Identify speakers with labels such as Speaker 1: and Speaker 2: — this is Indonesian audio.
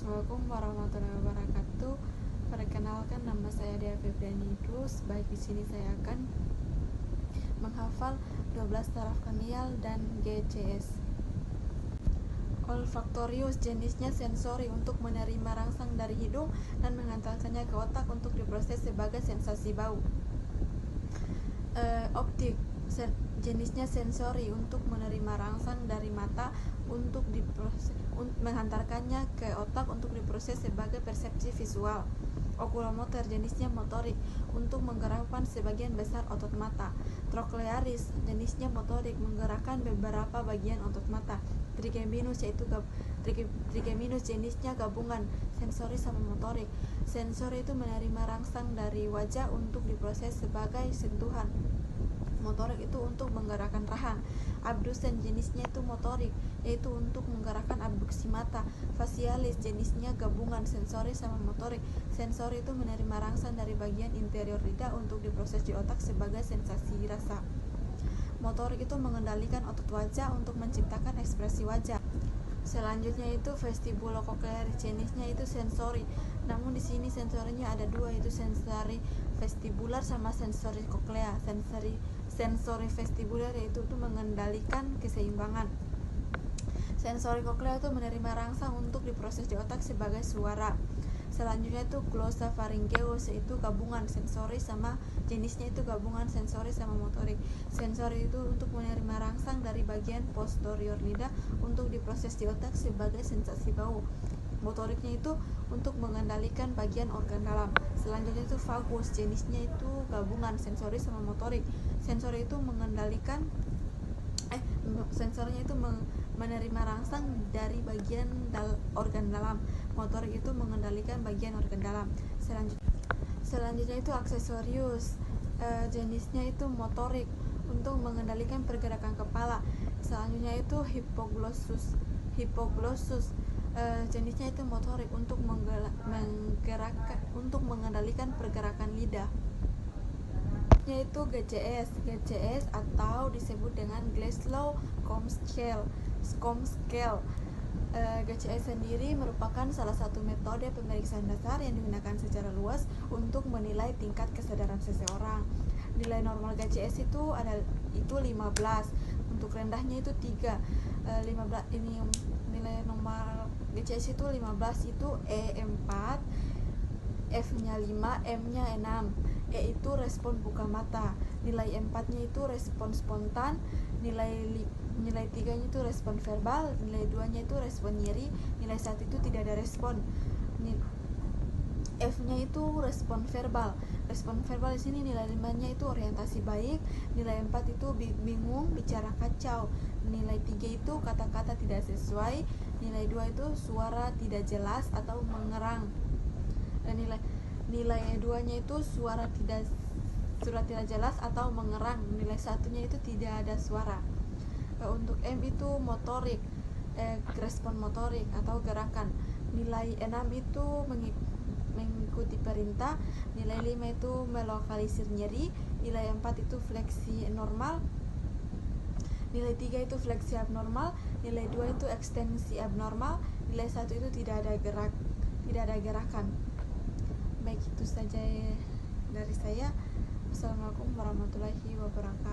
Speaker 1: Assalamualaikum warahmatullahi wabarakatuh. Perkenalkan, nama saya Dea Febriani Idrus. Baik, di sini saya akan menghafal 12 taraf kamial dan GCS. Olfaktorius, jenisnya sensori untuk menerima rangsang dari hidung dan mengantarkannya ke otak untuk diproses sebagai sensasi bau. Optik, jenisnya sensori untuk menerima rangsang dari mata untuk menghantarkannya ke otak untuk diproses sebagai persepsi visual. Okulomotor, jenisnya motorik untuk menggerakkan sebagian besar otot mata. Troklearis, jenisnya motorik menggerakkan beberapa bagian otot mata. Trigeminus jenisnya gabungan sensori sama motorik. Sensori itu menerima rangsang dari wajah untuk diproses sebagai sentuhan. Motorik itu untuk menggerakkan rahang. Abdusen, jenisnya itu motorik, yaitu untuk menggerakkan abduksi mata. Facialis, jenisnya gabungan sensori sama motorik. Sensori itu menerima rangsang dari bagian interior lidah untuk diproses di otak sebagai sensasi rasa. Motorik itu mengendalikan otot wajah untuk menciptakan ekspresi wajah. Selanjutnya itu vestibulo-koklearis, jenisnya itu sensori. Namun di sini sensorinya ada dua, yaitu sensori vestibular sama sensori koklea. Sensori vestibular yaitu mengendalikan keseimbangan. Sensori koklea itu menerima rangsang untuk diproses di otak sebagai suara. Selanjutnya itu glossopharyngeus, yaitu gabungan sensori sama jenisnya itu gabungan sensori sama motorik. Sensori itu untuk menerima rangsang dari bagian posterior lidah untuk diproses di otak sebagai sensasi bau. Motoriknya itu untuk mengendalikan bagian organ dalam. Selanjutnya itu vagus, jenisnya itu gabungan sensori sama motorik. Sensori itu mengendalikan sensornya itu menerima rangsang dari bagian organ dalam. Motorik itu mengendalikan bagian organ dalam. Selanjutnya itu aksesorius, jenisnya itu motorik untuk mengendalikan pergerakan kepala. Selanjutnya itu hipoglossus, jenisnya itu motorik untuk mengendalikan pergerakan lidah. Yaitu GCS atau disebut dengan Glasgow-Coma Scale. GCS sendiri merupakan salah satu metode pemeriksaan dasar yang digunakan secara luas untuk menilai tingkat kesadaran seseorang. Nilai normal GCS itu 15, untuk rendahnya itu 3. 15 ini nilai normal GCS itu 15 itu E4, F-nya 5, M-nya 6. E itu respon buka mata, nilai 4-nya itu respon spontan, nilai 3-nya itu respon verbal, nilai 2-nya itu respon nyeri, nilai 1 itu tidak ada respon. F-nya itu respon verbal. Respon verbal di sini nilai 5-nya itu orientasi baik, nilai 4 itu bingung, bicara kacau, nilai 3 itu kata-kata tidak sesuai, nilai 2 itu suara tidak jelas atau mengerang. Dan nilai 2-nya itu suara tidak jelas atau mengerang. Nilai 1-nya itu tidak ada suara. Untuk M itu motorik, respon motorik atau gerakan. Nilai 6 itu mengikuti perintah, nilai 5 itu melokalisir nyeri, nilai 4 itu fleksi normal, nilai 3 itu fleksi abnormal, nilai 2 itu ekstensi abnormal, nilai 1 itu tidak ada gerakan. Baik, itu saja dari saya. Wassalamualaikum warahmatullahi wabarakatuh.